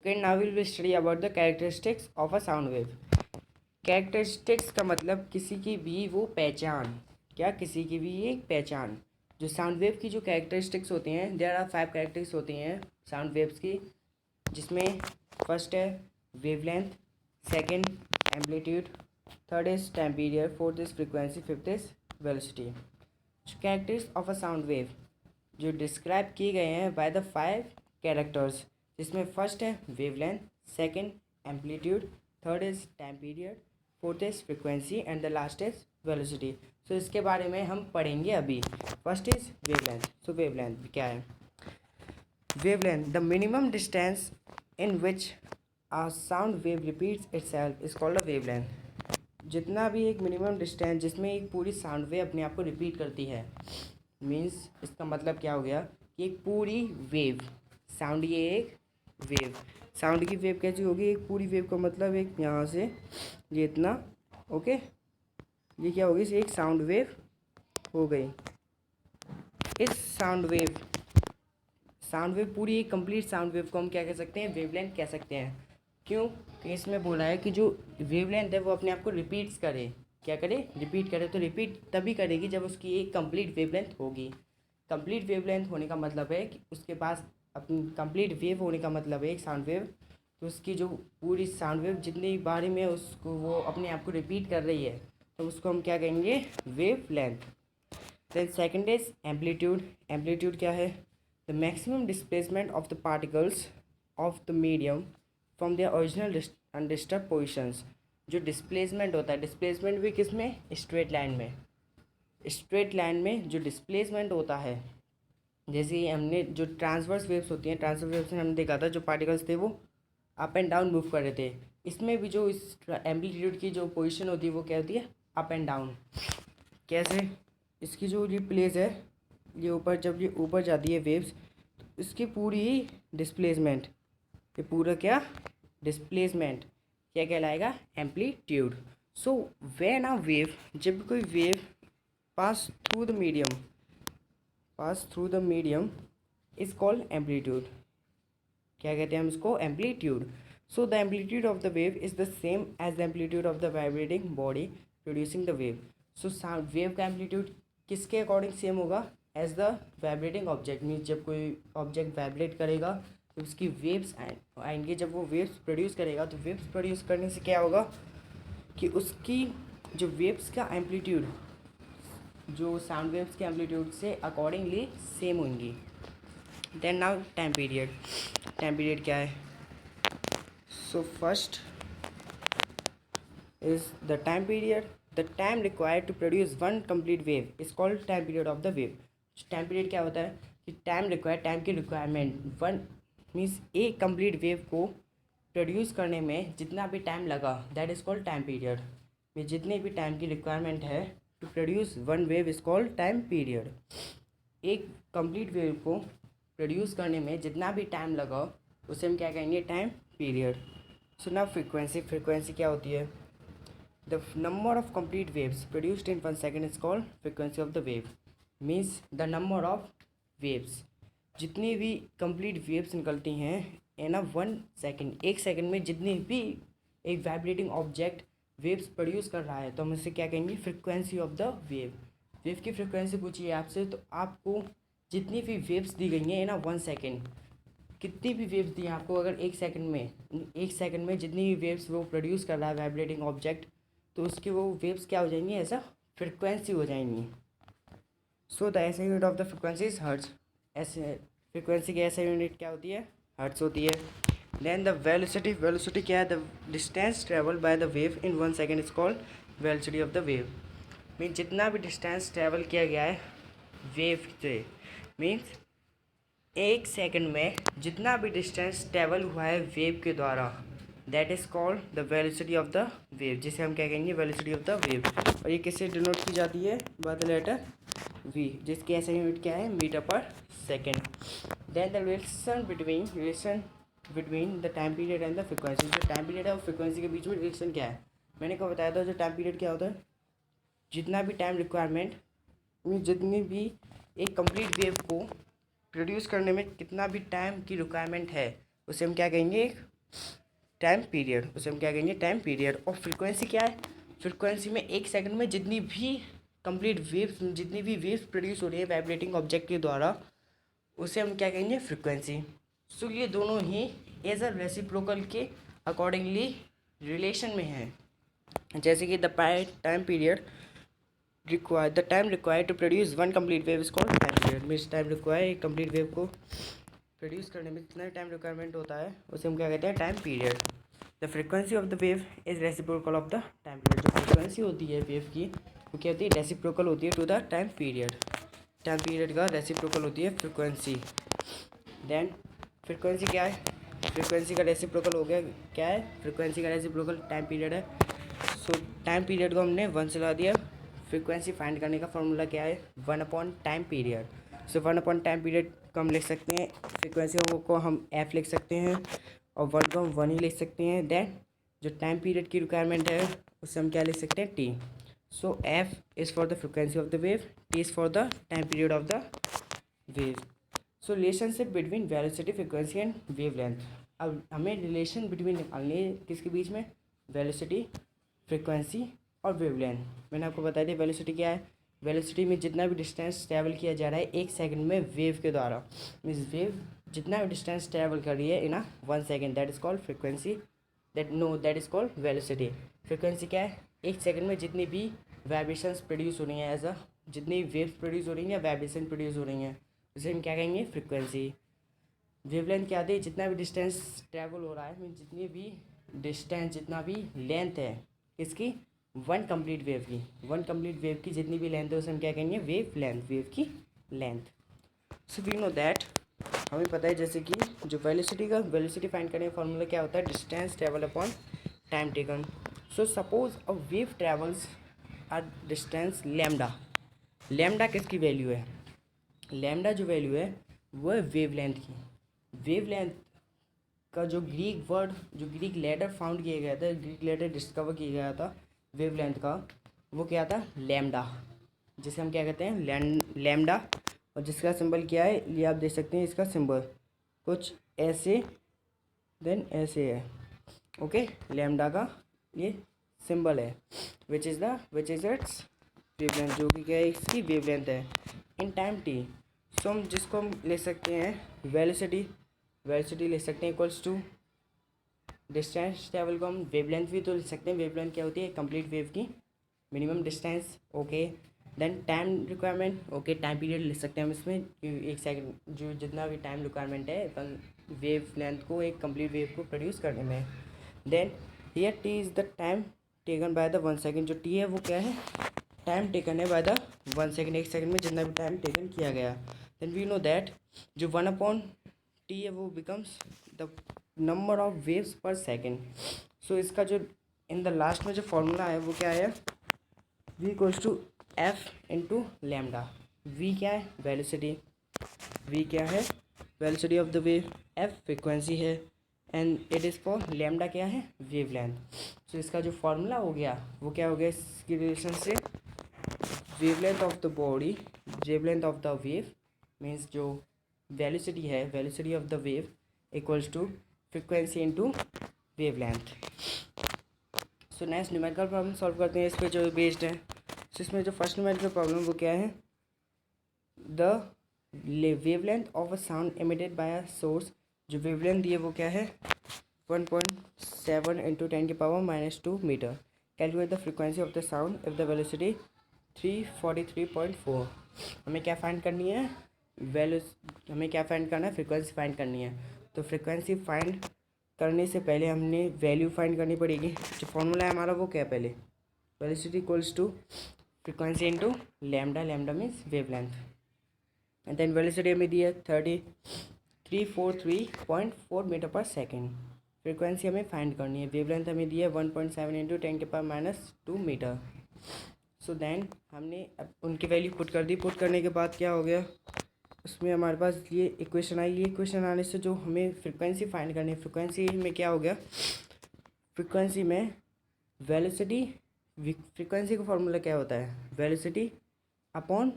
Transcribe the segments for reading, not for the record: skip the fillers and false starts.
Okay, now we will study about the characteristics of a sound wave. Characteristics का मतलब किसी की भी वो पहचान, क्या किसी की भी एक पहचान। जो साउंड वेव की जो कैरेक्टरिस्टिक्स होती हैं, देयर आर 5 कैरेक्टरिस्टिक्स होती हैं साउंड वेव्स की, जिसमें फर्स्ट है wavelength, second amplitude, third is time period, fourth is frequency, fifth is velocity. Characteristics of a sound wave जो डिस्क्राइब किए गए हैं बाय द 5 कैरेक्टर्स, जिसमें फर्स्ट है wavelength, second amplitude, third is time period, fourth is frequency and the last is velocity. So इसके बारे में हम पढ़ेंगे अभी। First is wavelength. So wavelength क्या है? Wavelength, the minimum distance in which a sound wave repeats itself is called a wavelength। जितना भी एक मिनिमम डिस्टेंस जिसमें एक पूरी साउंड वेव अपने आप को रिपीट करती है, मीन्स इसका मतलब क्या हो गया कि एक पूरी वेव साउंड, ये एक वेव साउंड की वेव कैसी होगी? एक पूरी वेव का मतलब एक यहाँ से ये इतना, ओके, ये क्या होगी? एक साउंड वेव हो गई। इस साउंड वेव पूरी एक कंप्लीट साउंड वेव को हम क्या कह सकते हैं? वेवलेंथ कह सकते हैं। क्यों? कि इसमें बोला है कि जो वेवलेंथ है वो अपने आप को रिपीट्स करे। क्या करे? रिपीट करे। तो रिपीट तभी करेगी जब उसकी एक कंप्लीट वेवलेंथ होगी। कंप्लीट वेवलेंथ होने का मतलब है कि उसके पास अपनी कंप्लीट वेव होने का मतलब है एक साउंड वेव, तो उसकी जो पूरी साउंड वेव जितनी बारी में उसको वो अपने आप को रिपीट कर रही है, तो उसको हम क्या कहेंगे? Wavelength. Then second is amplitude. Amplitude क्या है? The maximum displacement of the particles of the medium from their original undisturbed positions. जो डिस्प्लेसमेंट होता है, डिस्प्लेसमेंट भी किस में? स्ट्रेट लाइन में। स्ट्रेट लाइन में जो डिस्प्लेसमेंट होता है, जैसे हमने जो ट्रांसवर्स वेव्स होती हैं, ट्रांसवर्स वेव्स में हमने देखा था जो पार्टिकल्स थे वो अप एंड डाउन मूव कर रहे थे। इसमें भी जो इस एम्पलीट्यूड की जो पोजीशन होती है वो क्या होती है? Up and down. कैसे? इसकी जो ये प्लेस है, ये ऊपर, जब ये ऊपर जाती है वेव्स, तो इसकी पूरी डिस्प्लेसमेंट, ये पूरा क्या डिस्प्लेसमेंट क्या कहलाएगा? Amplitude. So when a wave, जब कोई wave pass through the medium is called amplitude. क्या कहते हैं हम इसको? Amplitude. So the amplitude of the wave is the same as the amplitude of the vibrating body producing the wave. So sound wave का amplitude किसके according same होगा? As the vibrating object. Means जब कोई object vibrate करेगा तो उसकी waves आएंगे। जब वो वेव्स प्रोड्यूस करेगा तो वेव्स प्रोड्यूस करने से क्या होगा कि उसकी जो वेव्स का एम्पलीट्यूड जो साउंड वेव्स के एम्पलीट्यूड से अकॉर्डिंगली सेम होंगी। Then now time period. Time period क्या है? So first is the time period. The time required to produce one complete wave is called time period of the wave. Time period क्या होता है कि time की requirement, one means एक complete wave को produce करने में जितना भी टाइम लगा, that is called time period. में जितने भी टाइम की रिक्वायरमेंट है to produce one wave is called time period. एक कंप्लीट वेव को प्रोड्यूस करने में जितना भी टाइम लगा उसे हम क्या कहेंगे? Time period. So now frequency. Frequency क्या होती है? The number of complete waves produced in 1 second is called frequency of the wave. Means the number of waves, जितनी भी कंप्लीट वेव्स निकलती हैं इन 1 सेकेंड, एक सेकेंड में जितनी भी एक वाइब्रेटिंग ऑब्जेक्ट वेव्स प्रोड्यूस कर रहा है, तो हम इसे क्या कहेंगे? Frequency of the wave. Wave की फ्रीक्वेंसी पूछिए आपसे तो आपको जितनी भी वेव्स दी गई हैं ना 1 सेकेंड, कितनी भी वेव्स दी हैं आपको, अगर एक सेकेंड में जितनी भी वेव्स वो प्रोड्यूस कर रहा है वाइब्रेटिंग ऑब्जेक्ट, तो उसकी वो वेव्स क्या हो जाएंगी? ऐसा फ्रीक्वेंसी हो जाएंगी। सो द ऐसा unit of the frequency is hertz. ऐसे फ्रीक्वेंसी की ऐसा यूनिट क्या होती है? हर्ट्ज होती है। Then the velocity. वेलोसिटी क्या है? The distance travel by the wave in 1 second is called velocity of the wave. Mean जितना भी डिस्टेंस ट्रेवल किया गया है वेव से, मीन्स एक सेकंड में जितना भी डिस्टेंस ट्रेवल हुआ है वेव के द्वारा, that is called the velocity of the wave, जिसे हम क्या कहेंगे? Velocity of the wave. और ये किससे डिनोट की जाती है? बाय द लेटर वी, जिसकी ऐसा यूनिट क्या है? Metre per second. Then the relation between the time period and the frequency. जो टाइम पीरियड है और फ्रिक्वेंसी के बीच में रिलेशन क्या है? मैंने को बताया था जो टाइम पीरियड क्या होता है, जितना भी टाइम रिक्वायरमेंट, जितनी भी एक कंप्लीट वेव को प्रोड्यूस करने में कितना भी टाइम की रिक्वायरमेंट है, उसे हम क्या कहेंगे? टाइम पीरियड, उसे हम क्या कहेंगे टाइम पीरियड। और फ्रिक्वेंसी क्या है, फ्रिक्वेंसी में एक सेकंड में जितनी भी कंप्लीट वेव्स, जितनी भी वेव्स प्रोड्यूस हो रही है वाइब्रेटिंग ऑब्जेक्ट के द्वारा, उसे हम क्या कहेंगे फ्रिक्वेंसी। सो ये दोनों ही एज अ रेसिप्रोकल के अकॉर्डिंगली रिलेशन में है। जैसे कि the time period require, the time required to produce one complete wave is called time period. Means time require एक कंप्लीट वेव को प्रोड्यूस करने में जितना टाइम रिक्वायरमेंट होता है उसे हम क्या कहते हैं time period. The frequency of the wave is reciprocal of the time period. जो फ्रिक्वेंसी होती है वेव की वो क्या होती है रेसिप्रोकल होती है to the time period. Time period का रेसिप्रोकल होती है फ्रिक्वेंसी। देन फ्रिक्वेंसी क्या है, फ्रिक्वेंसी का रेसिप्रोकल हो गया क्या है, फ्रिक्वेंसी का रेसिप्रोकल टाइम पीरियड है। सो टाइम पीरियड को हमने 1 से ला दिया। फ्रिक्वेंसी फाइंड करने का फॉर्मूला क्या है 1 टाइम पीरियड। सो 1 टाइम पीरियड को हम लिख सकते हैं, फ्रिक्वेंसी को हम एफ लिख सकते हैं और 1 को हम 1 ही लिख सकते हैं। देन जो टाइम पीरियड की रिक्वायरमेंट है उससे हम क्या लिख सकते हैं T. So F is for the frequency of the wave, T is for the time period of the wave. So relationship between velocity frequency and wavelength. अब हमें रिलेशन बिटवीन निकालनी है किसके बीच में, वेलोसिटी फ्रिक्वेंसी और वेवलेंथ। मैंने आपको बताया था वेलोसिटी क्या है, वेलोसिटी में जितना भी डिस्टेंस ट्रैवल किया जा रहा है एक सेकंड में वेव के द्वारा, मीन्स वेव जितना भी डिस्टेंस ट्रैवल कर रही है इन अ 1 second, that is called frequency, that is called velocity. Frequency क्या है, एक सेकंड में जितनी भी वाइब्रेशंस प्रोड्यूस हो रही हैं एज अ, जितनी वेव्स प्रोड्यूस हो रही हैं या वाइब्रेशन प्रोड्यूस हो रही हैं उसे हम क्या कहेंगे फ्रिक्वेंसी। वेवलेंथ क्या आती है, जितना भी डिस्टेंस ट्रैवल हो रहा है मीन जितनी भी डिस्टेंस, जितना भी लेंथ है किसकी, 1 कंप्लीट वेव की, 1 कंप्लीट वेव की जितनी भी लेंथ है उसे हम क्या कहेंगे वेव लेंथ, वेव की length. So we know that, हमें पता है जैसे कि जो वेलोसिटी फाइंड करने का फॉर्मूला क्या होता है distance travel upon time taken. So suppose a wave travels a distance lambda, lambda किसकी वैल्यू है, लैम्डा जो वैल्यू है वो है वेवलेंथ की। वेवलेंथ का जो ग्रीक वर्ड, जो ग्रीक लेटर फाउंड किया गया था, ग्रीक लेटर डिस्कवर किया गया था वेवलेंथ का, वो क्या था लैम्डा, जिसे हम क्या कहते हैं लैम्डा। और जिसका सिंबल क्या है ये आप देख सकते हैं, इसका सिंबल कुछ ऐसे देन ऐसे है। ओके, लैम्डा का ये सिंबल है विच इज़ इट्स वेवलेंथ, जो कि क्या है इसकी वेवलेंथ है इन टाइम टी। सो हम जिसको हम ले सकते हैं वेलोसिटी, वेलोसिटी ले सकते हैं इक्वल्स टू डिस्टेंस ट्रैवल को हम वेवलेंथ भी तो ले सकते हैं। वेवलेंथ क्या होती है कंप्लीट वेव की minimum distance. Okay, then time requirement, okay time period ले सकते हैं हम इसमें, एक सेकंड जो जितना भी टाइम रिक्वायरमेंट है वेव लेंथ को एक कंप्लीट वेव को प्रोड्यूस करने में। Then here T is the time taken by the 1 second, जो टी है वो क्या है टाइम टेकन है बाय द 1 सेकेंड, एक सेकंड में जितना भी टाइम टेकन किया गया। देन वी नो दैट जो 1/t है वो becomes the number of waves पर सेकेंड। सो इसका जो इन द लास्ट में जो फॉर्मूला है वो क्या है v equals to F into lambda. v क्या है वेलोसिटी, v क्या है velocity of the wave, f frequency है and it is for lambda क्या है वेवलेंथ। सो इसका जो फॉर्मूला हो गया वो क्या हो गया इसकी रिलेशन से, wavelength of the body, wavelength of the wave means जो वेलोसिटी है velocity of the wave equals to frequency into wavelength. So next numerical problem solve करते हैं इस पे जो बेस्ड है। सो इसमें जो फर्स्ट न्यूमेरिकल प्रॉब्लम वो क्या है, the wavelength of a sound emitted by a source, जो वेवलेंथ दी है वो क्या है 1.7 into 10⁻⁻2 metre. Calculate the frequency of the sound if the velocity 343.4। हमें क्या फाइंड करनी है हमें क्या फाइंड करना है फ्रिक्वेंसी फाइंड करनी है। तो फ्रिक्वेंसी फाइंड करने से पहले हमने वैल्यू फाइंड करनी पड़ेगी। जो फॉर्मूला है हमारा वो क्या है पहले velocity equals to frequency into lambda, lambda means wavelength and then velocity हमें दी है 343.4 मीटर पर सेकेंड। फ्रिक्वेंसी हमें फाइंड करनी है, वेवलेंथ हमें दी है 1.7 इंटू 10⁻⁻2 मीटर। सो देन हमने अब उनकी वैल्यू पुट कर दी। पुट करने के बाद क्या हो गया उसमें हमारे पास ये इक्वेशन आई। ये इक्वेशन आने से जो हमें फ्रिक्वेंसी फाइंड करनी है, फ्रिक्वेंसी में क्या हो गया फ्रिक्वेंसी में वेलोसिटी, फ्रिक्वेंसी का फॉर्मूला क्या होता है velocity upon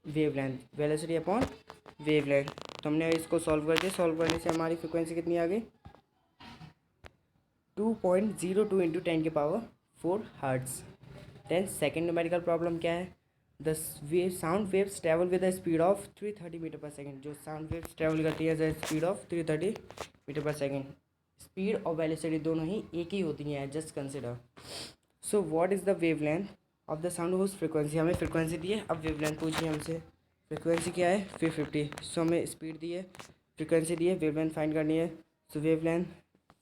wavelength, velocity upon wavelength. तो हमने इसको सॉल्व कर दिया, सॉल्व करने से हमारी फ्रिक्वेंसी कितनी आ गई 2.02 into 10⁴ hertz. Then second numerical problem क्या है, the sound waves travel with the speed of 330 metre per second. जो साउंड वेव्स ट्रेवल करती है the speed of 330 metre per second. Speed और वेलोसिटी दोनों ही एक ही होती हैं, just consider. So what is the wavelength of the sound whose frequency, हमें फ्रिक्वेंसी दी है, अब वेव लेंथ पूछिए हमसे। फ्रिक्वेंसी क्या है 550, सो हमें स्पीड दी है, फ्रिक्वेंसी दी है, वेव लेंथ फाइंड करनी है। सो वेव लेंथ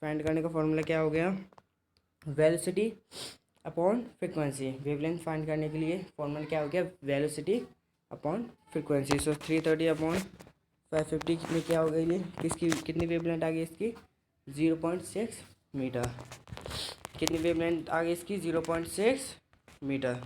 फाइंड करने का फॉर्मूला क्या हो गया, velocity upon frequency. Wavelength find करने के लिए फॉर्मूला क्या हो गया, वेलोसिटी अपॉन फ्रिक्वेंसी। सो 330 अपॉन 550 में क्या हो गई, ये किसकी कितनी वेवलेंथ आ गई इसकी 0.6 मीटर। कितनी वेवलेंथ आ गई इसकी 0.6 मीटर।